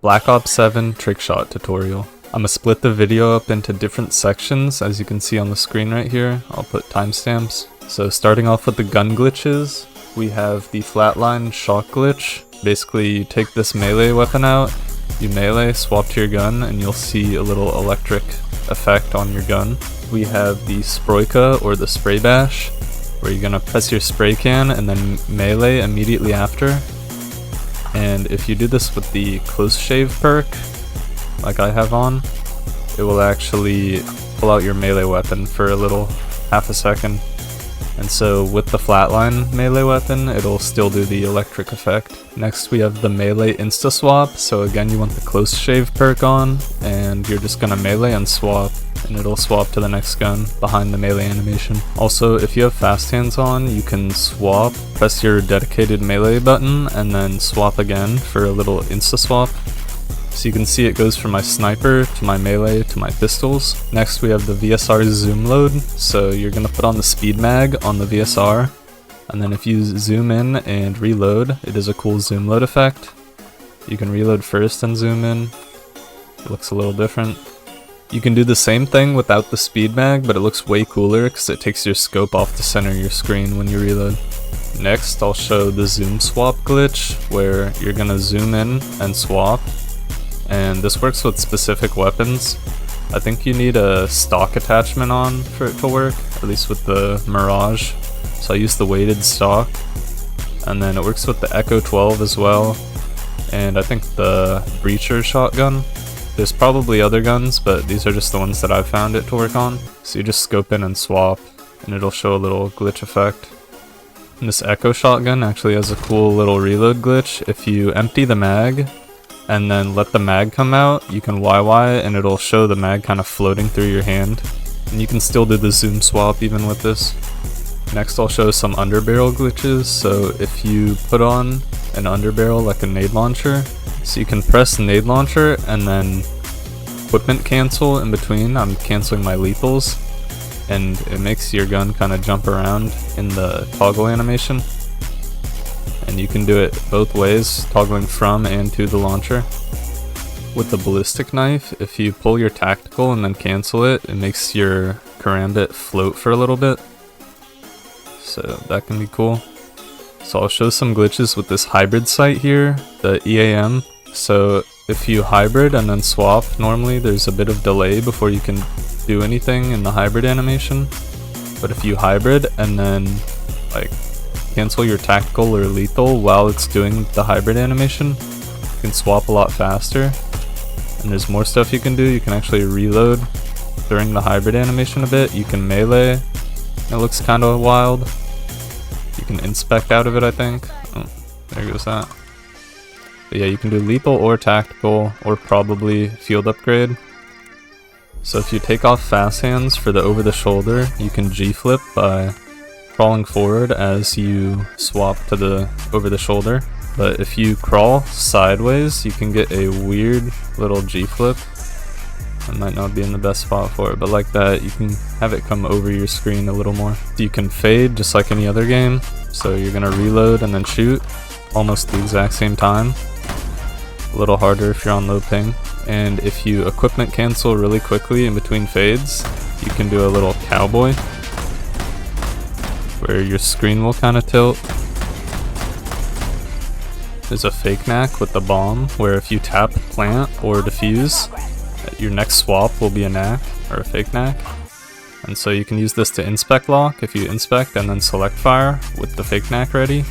Black Ops 7 Trickshot tutorial. I'm gonna split the video up into different sections, as you can see on the screen right here. I'll put timestamps. So starting off with the gun glitches, we have the flatline shock glitch. Basically, you take this melee weapon out, you melee, swap to your gun, and you'll see a little electric effect on your gun. We have the Sproika, or the spray bash, where you're gonna press your spray can and then melee immediately after. And if you do this with the close shave perk, like I have on, it will actually pull out your melee weapon for a little half a second. And so with the flatline melee weapon, it'll still do the electric effect. Next we have the melee insta swap. So again, you want the close shave perk on, and you're just gonna melee and swap, and it'll swap to the next gun behind the melee animation. Also, if you have fast hands on, you can swap, press your dedicated melee button, and then swap again for a little insta swap. So you can see it goes from my sniper to my melee to my pistols. Next we have the VSR zoom load. So you're gonna put on the speed mag on the VSR, and then if you zoom in and reload, it is a cool zoom load effect. You can reload first and zoom in. It looks a little different. You can do the same thing without the speed mag, but it looks way cooler because it takes your scope off the center of your screen when you reload. Next, I'll show the zoom swap glitch, where you're gonna zoom in and swap. And this works with specific weapons. I think you need a stock attachment on for it to work, at least with the Mirage. So I use the weighted stock. And then it works with the Echo 12 as well. And I think the Breacher shotgun. There's probably other guns, but these are just the ones that I've found it to work on. So you just scope in and swap, and it'll show a little glitch effect. And this Echo shotgun actually has a cool little reload glitch. If you empty the mag, and then let the mag come out, you can YY and it'll show the mag kind of floating through your hand. And you can still do the zoom swap even with this. Next I'll show some underbarrel glitches. So if you put on an underbarrel like a nade launcher, so you can press nade launcher and then equipment cancel in between. I'm canceling my lethals, and it makes your gun kind of jump around in the toggle animation. And you can do it both ways, toggling from and to the launcher. With the ballistic knife, if you pull your tactical and then cancel it, it makes your karambit float for a little bit. So that can be cool. So I'll show some glitches with this hybrid sight here, the EAM. So if you hybrid and then swap, normally there's a bit of delay before you can do anything in the hybrid animation. But if you hybrid and then like cancel your tactical or lethal while it's doing the hybrid animation, you can swap a lot faster. And there's more stuff you can do. You can actually reload during the hybrid animation a bit. You can melee. It looks kind of wild. You can inspect out of it, I think. Oh, there goes that. But yeah, you can do lethal or tactical, or probably field upgrade. So if you take off fast hands for the over the shoulder, you can G-flip by crawling forward as you swap to the over the shoulder. But if you crawl sideways, you can get a weird little G-flip. I might not be in the best spot for it, but like that, you can have it come over your screen a little more. You can fade just like any other game. So you're gonna reload and then shoot almost the exact same time. A little harder if you're on low ping. And if you equipment cancel really quickly in between fades, you can do a little cowboy, where your screen will kind of tilt. There's a fake knack with the bomb, where if you tap plant or defuse, your next swap will be a knack, or a fake knack. And so you can use this to inspect lock. If you inspect and then select fire with the fake knack ready,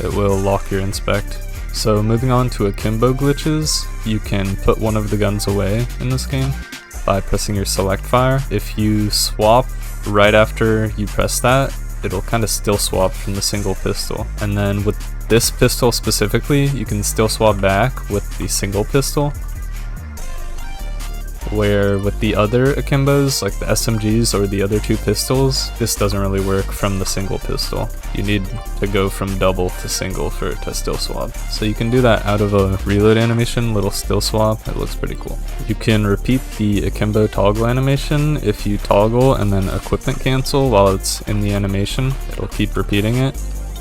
it will lock your inspect. So moving on to akimbo glitches, you can put one of the guns away in this game by pressing your select fire. If you swap right after you press that, it'll kind of still swap from the single pistol. And then with this pistol specifically, you can still swap back with the single pistol. Where with the other akimbos, like the SMGs or the other two pistols, this doesn't really work from the single pistol. You need to go from double to single for it to still swap. So you can do that out of a reload animation, little still swap. It looks pretty cool. You can repeat the akimbo toggle animation if you toggle and then equipment cancel while it's in the animation. It'll keep repeating it.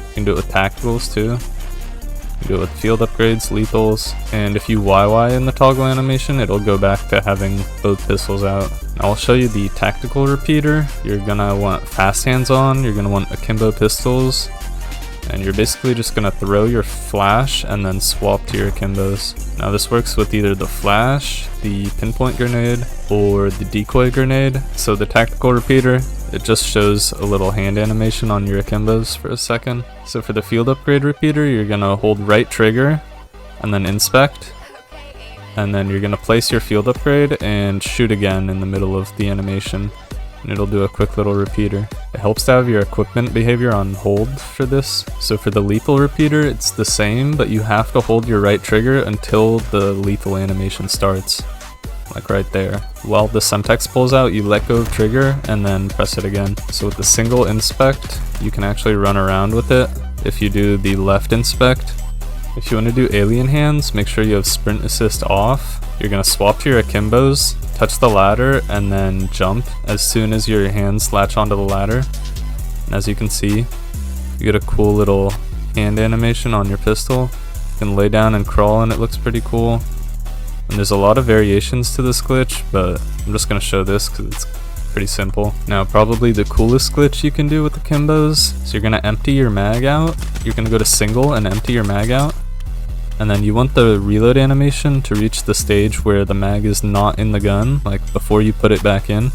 You can do it with tacticals too. You do it with field upgrades, lethals, and if you YY in the toggle animation, it'll go back to having both pistols out. Now I'll show you the tactical repeater. You're gonna want fast hands on, you're gonna want akimbo pistols, and you're basically just gonna throw your flash and then swap to your akimbos. Now this works with either the flash, the pinpoint grenade, or the decoy grenade. So the tactical repeater, it just shows a little hand animation on your akimbos for a second. So for the field upgrade repeater, you're gonna hold right trigger and then inspect, and then you're gonna place your field upgrade and shoot again in the middle of the animation, and it'll do a quick little repeater. It helps to have your equipment behavior on hold for this. So for the lethal repeater, it's the same, but you have to hold your right trigger until the lethal animation starts, like right there. While the Semtex pulls out, you let go of trigger and then press it again. So with the single inspect, you can actually run around with it. If you do the left inspect, if you want to do alien hands, make sure you have sprint assist off. You're going to swap to your akimbos, touch the ladder, and then jump as soon as your hands latch onto the ladder. And as you can see, you get a cool little hand animation on your pistol. You can lay down and crawl and it looks pretty cool. And there's a lot of variations to this glitch, but I'm just going to show this because it's pretty simple. Now probably the coolest glitch you can do with akimbos, so you're going to empty your mag out. You're going to go to single and empty your mag out. And then you want the reload animation to reach the stage where the mag is not in the gun, like before you put it back in.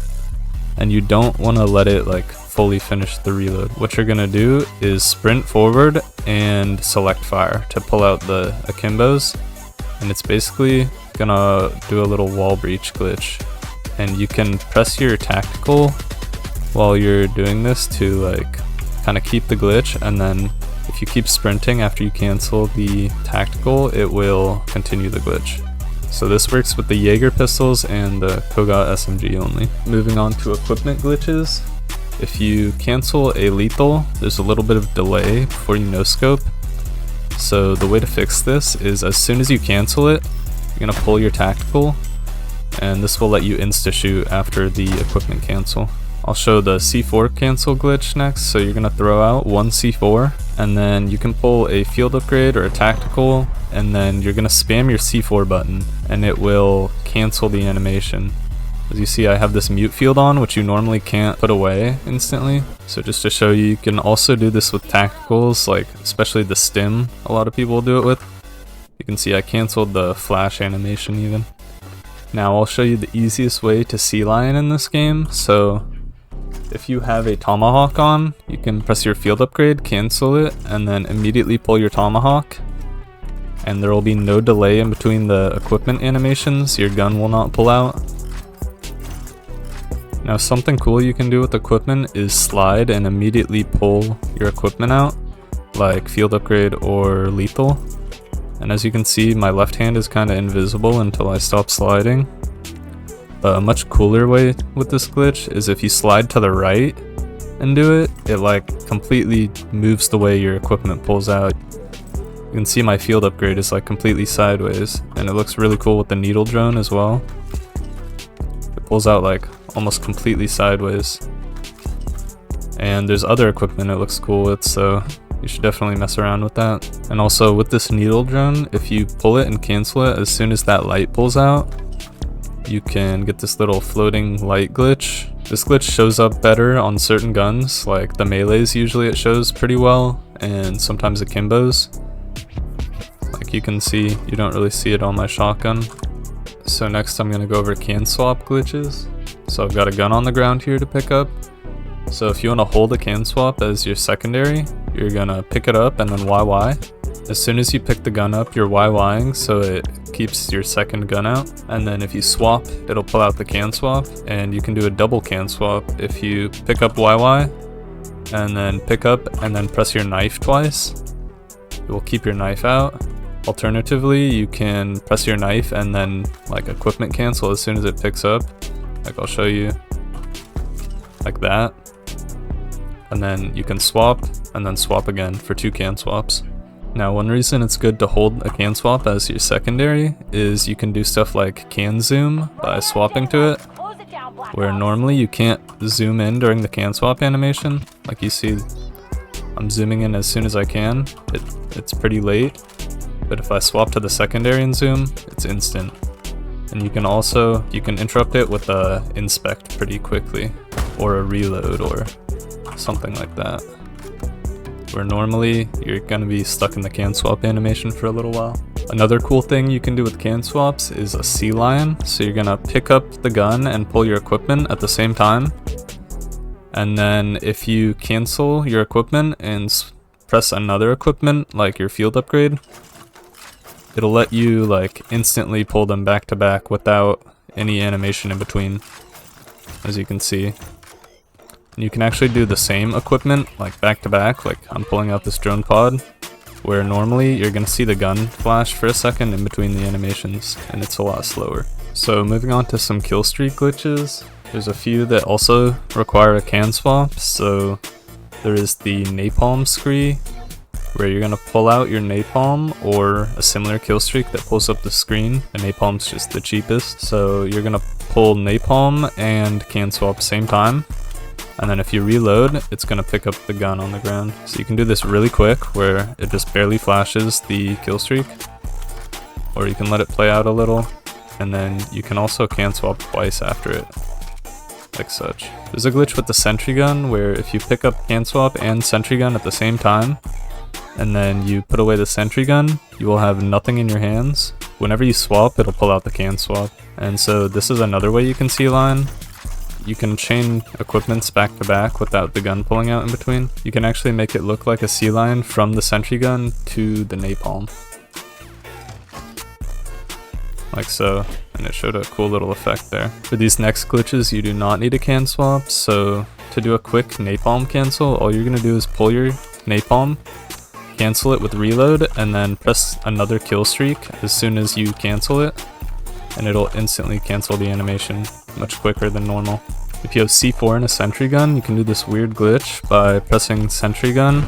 And you don't want to let it like fully finish the reload. What you're gonna do is sprint forward and select fire to pull out the akimbos. And it's basically gonna do a little wall breach glitch. And you can press your tactical while you're doing this to like kind of keep the glitch, and then if you keep sprinting after you cancel the tactical, it will continue the glitch. So this works with the Jaeger pistols and the Kogat SMG only. Moving on to equipment glitches. If you cancel a lethal, there's a little bit of delay before you no-scope. So the way to fix this is as soon as you cancel it, you're gonna pull your tactical, and this will let you insta-shoot after the equipment cancel. I'll show the C4 cancel glitch next. So you're gonna throw out one C4, and then you can pull a field upgrade or a tactical, and then you're gonna spam your C4 button and it will cancel the animation. As you see, I have this mute field on, which you normally can't put away instantly. So just to show you, you can also do this with tacticals, like especially the stim, a lot of people do it with. You can see I canceled the flash animation even. Now I'll show you the easiest way to sea lion in this game. So if you have a tomahawk on, you can press your field upgrade, cancel it, and then immediately pull your tomahawk. And there will be no delay in between the equipment animations, your gun will not pull out. Now something cool you can do with equipment is slide and immediately pull your equipment out, like field upgrade or lethal. And as you can see, my left hand is kind of invisible until I stop sliding. But a much cooler way with this glitch is if you slide to the right and do it, it like completely moves the way your equipment pulls out. You can see my field upgrade is like completely sideways, and it looks really cool with the needle drone as well. It pulls out like almost completely sideways. And there's other equipment it looks cool with, so you should definitely mess around with that. And also with this needle drone, if you pull it and cancel it as soon as that light pulls out, you can get this little floating light glitch. This glitch shows up better on certain guns, like the melees usually it shows pretty well, and sometimes akimbos. Like you can see, you don't really see it on my shotgun. So next I'm gonna go over can swap glitches. So I've got a gun on the ground here to pick up. So if you want to hold a can swap as your secondary, you're gonna pick it up and then YY. As soon as you pick the gun up, you're YYing, so it keeps your second gun out. And then if you swap, it'll pull out the can swap, and you can do a double can swap. If you pick up YY, and then pick up and then press your knife twice, it will keep your knife out. Alternatively, you can press your knife and then like equipment cancel as soon as it picks up. Like I'll show you, like that. And then you can swap, and then swap again for 2 can swaps. Now one reason it's good to hold a can swap as your secondary is you can do stuff like can zoom by swapping to it, where normally you can't zoom in during the can swap animation. Like you see, I'm zooming in as soon as I can. It's pretty late. but if I swap to the secondary and zoom, it's instant. And you can interrupt it with a inspect pretty quickly, or a reload or something like that. Where normally you're gonna be stuck in the can swap animation for a little while. Another cool thing you can do with can swaps is a sea lion. So you're gonna pick up the gun and pull your equipment at the same time. And then if you cancel your equipment and press another equipment, like your field upgrade, it'll let you like instantly pull them back to back without any animation in between, as you can see. And you can actually do the same equipment like back to back, like I'm pulling out this drone pod, where normally you're gonna see the gun flash for a second in between the animations, and it's a lot slower. So moving on to some kill streak glitches, there's a few that also require a can swap. So there is the napalm scree, where you're gonna pull out your napalm or a similar kill streak that pulls up the screen. The napalm's just the cheapest, so you're gonna pull napalm and can swap same time. And then if you reload, it's gonna pick up the gun on the ground. So you can do this really quick, where it just barely flashes the kill streak, or you can let it play out a little, and then you can also can swap twice after it, like such. There's a glitch with the sentry gun, where if you pick up can swap and sentry gun at the same time, and then you put away the sentry gun, you will have nothing in your hands. Whenever you swap, it'll pull out the can swap. And so this is another way you can sea line. You can chain equipments back to back without the gun pulling out in between. You can actually make it look like a sea line from the sentry gun to the napalm, like so, and it showed a cool little effect there. For these next glitches, you do not need a can swap, so to do a quick napalm cancel, all you're gonna do is pull your napalm, cancel it with reload, and then press another kill streak as soon as you cancel it, and it'll instantly cancel the animation much quicker than normal. If you have C4 and a sentry gun, you can do this weird glitch by pressing sentry gun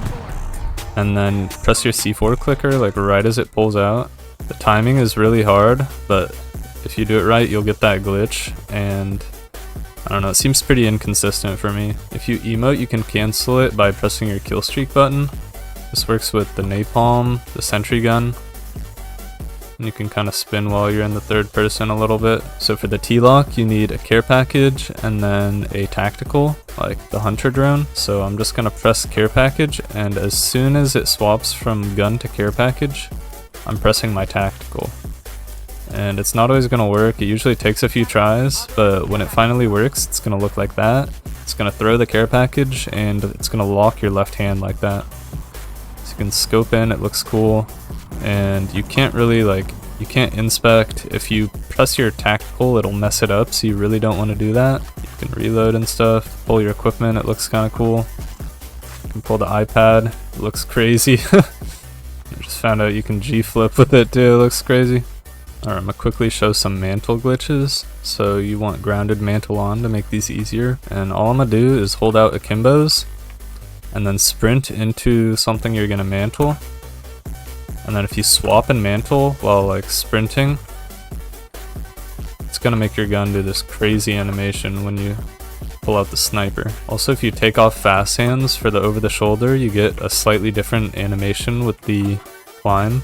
and then press your C4 clicker like right as it pulls out. The timing is really hard, but if you do it right, you'll get that glitch, and I don't know, it seems pretty inconsistent for me. If you emote, you can cancel it by pressing your kill streak button. This works with the napalm, the sentry gun, and you can kind of spin while you're in the third person a little bit. So for the T-lock, you need a care package and then a tactical, like the hunter drone. So I'm just gonna press care package, and as soon as it swaps from gun to care package, I'm pressing my tactical. And it's not always gonna work, it usually takes a few tries, but when it finally works, it's gonna look like that. It's gonna throw the care package, and it's gonna lock your left hand like that. So you can scope in, it looks cool, and you can't really you can't inspect. If you press your tactical, it'll mess it up, so you really don't want to do that. You can reload and stuff, pull your equipment, it looks kind of cool. You can pull the iPad, it looks crazy. I just found out you can G-flip with it too, it looks crazy. Alright, I'm gonna quickly show some mantle glitches. So you want grounded mantle on to make these easier, and all I'm gonna do is hold out akimbos and then sprint into something you're gonna mantle. And then if you swap and mantle while like sprinting, it's gonna make your gun do this crazy animation when you pull out the sniper. Also, if you take off fast hands for the over the shoulder, you get a slightly different animation with the climb.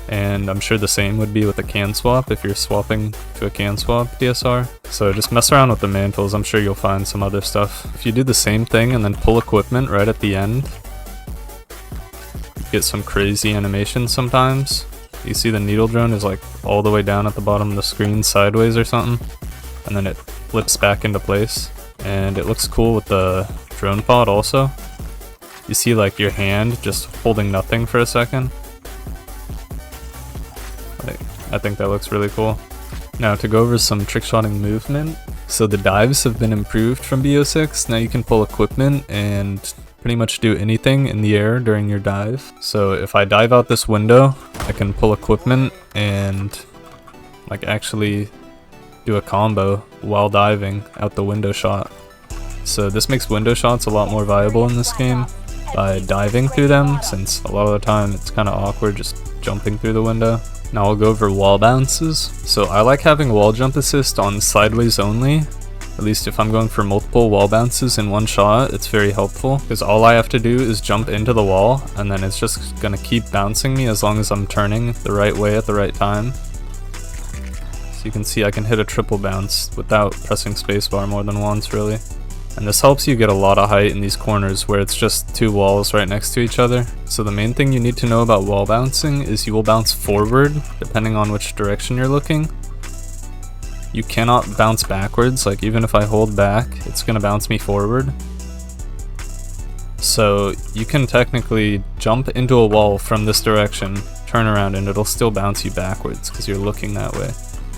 And I'm sure the same would be with the can swap if you're swapping to a can swap DSR. So just mess around with the mantles, I'm sure you'll find some other stuff. If you do the same thing and then pull equipment right at the end, you get some crazy animations sometimes. You see the needle drone is like all the way down at the bottom of the screen sideways or something, and then it flips back into place. And it looks cool with the drone pod also. You see like your hand just holding nothing for a second. I think that looks really cool. Now to go over some trickshotting movement. So the dives have been improved from BO6. Now you can pull equipment and pretty much do anything in the air during your dive. So if I dive out this window, I can pull equipment and like actually do a combo while diving out the window shot. So this makes window shots a lot more viable in this game by diving through them, since a lot of the time it's kind of awkward just jumping through the window. Now I'll go over wall bounces. So I like having wall jump assist on sideways only, At least if I'm going for multiple wall bounces in one shot, it's very helpful because all I have to do is jump into the wall and then it's just gonna keep bouncing me as long as I'm turning the right way at the right time. So you can see I can hit a triple bounce without pressing spacebar more than once really. And this helps you get a lot of height in these corners where it's just two walls right next to each other. So the main thing you need to know about wall bouncing is you will bounce forward depending on which direction you're looking. You cannot bounce backwards, like even if I hold back, it's gonna bounce me forward. So you can technically jump into a wall from this direction, turn around, and it'll still bounce you backwards because you're looking that way.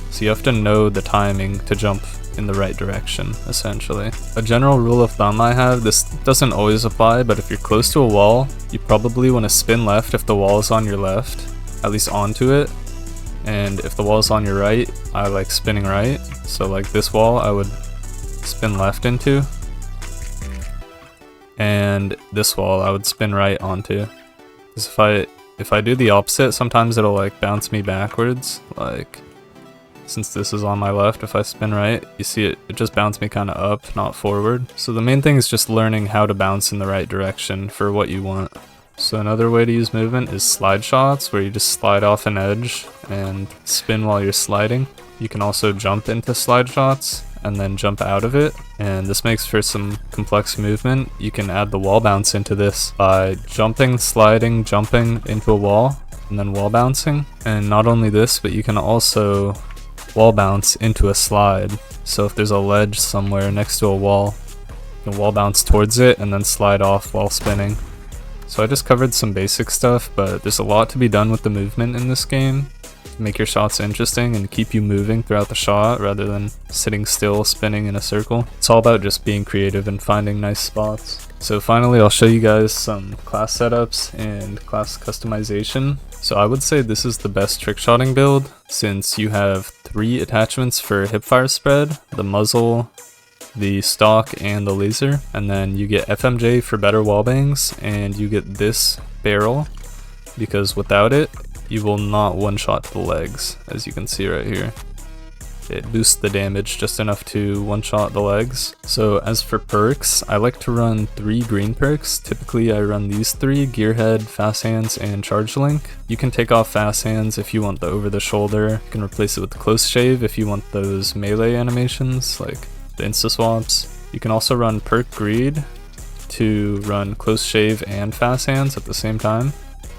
So you have to know the timing to jump in the right direction, essentially. A general rule of thumb I have, this doesn't always apply, but if you're close to a wall, you probably want to spin left if the wall is on your left, at least onto it. And if the wall is on your right, I like spinning right. So like this wall, I would spin left into. And this wall, I would spin right onto. Because if I do the opposite, sometimes it'll like bounce me backwards, like since this is on my left, if I spin right, you see it just bounced me kind of up, not forward. So the main thing is just learning how to bounce in the right direction for what you want. So another way to use movement is slide shots, where you just slide off an edge and spin while you're sliding. You can also jump into slide shots and then jump out of it, and this makes for some complex movement. You can add the wall bounce into this by jumping, sliding, jumping into a wall, and then wall bouncing. And not only this, but you can also wall bounce into a slide. So if there's a ledge somewhere next to a wall, you can wall bounce towards it and then slide off while spinning. So I just covered some basic stuff, but there's a lot to be done with the movement in this game to make your shots interesting and keep you moving throughout the shot rather than sitting still spinning in a circle. It's all about just being creative and finding nice spots. So finally, I'll show you guys some class setups and class customization. So I would say this is the best trickshotting build since you have 3 attachments for hipfire spread, the muzzle, the stock, and the laser. And then you get FMJ for better wallbangs, and you get this barrel because without it, you will not one-shot to the legs, as you can see right here. It boosts the damage just enough to one-shot the legs. So as for perks, I like to run 3 green perks. Typically I run these 3, Gearhead, Fast Hands, and Charge Link. You can take off Fast Hands if you want the over the shoulder. You can replace it with the Close Shave if you want those melee animations, like the Insta Swaps. You can also run perk Greed to run Close Shave and Fast Hands at the same time.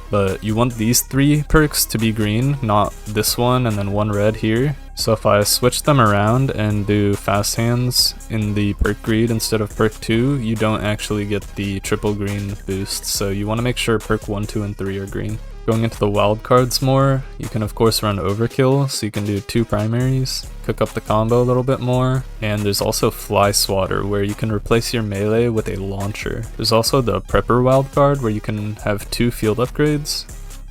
But you want these 3 perks to be green, not this one and then one red here. So if I switch them around and do Fast Hands in the perk greed instead of perk 2, you don't actually get the triple green boost. So you want to make sure perk 1, 2, and 3 are green. Going into the wildcards more, you can of course run overkill, so you can do 2 primaries, cook up the combo a little bit more. And there's also fly swatter, where you can replace your melee with a launcher. There's also the prepper wildcard, where you can have 2 field upgrades.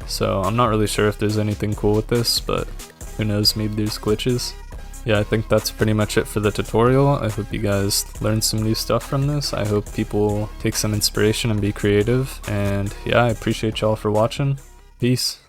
So I'm not really sure if there's anything cool with this, but who knows, maybe there's glitches. Yeah, I think that's pretty much it for the tutorial. I hope you guys learned some new stuff from this. I hope people take some inspiration and be creative. And yeah, I appreciate y'all for watching. Peace.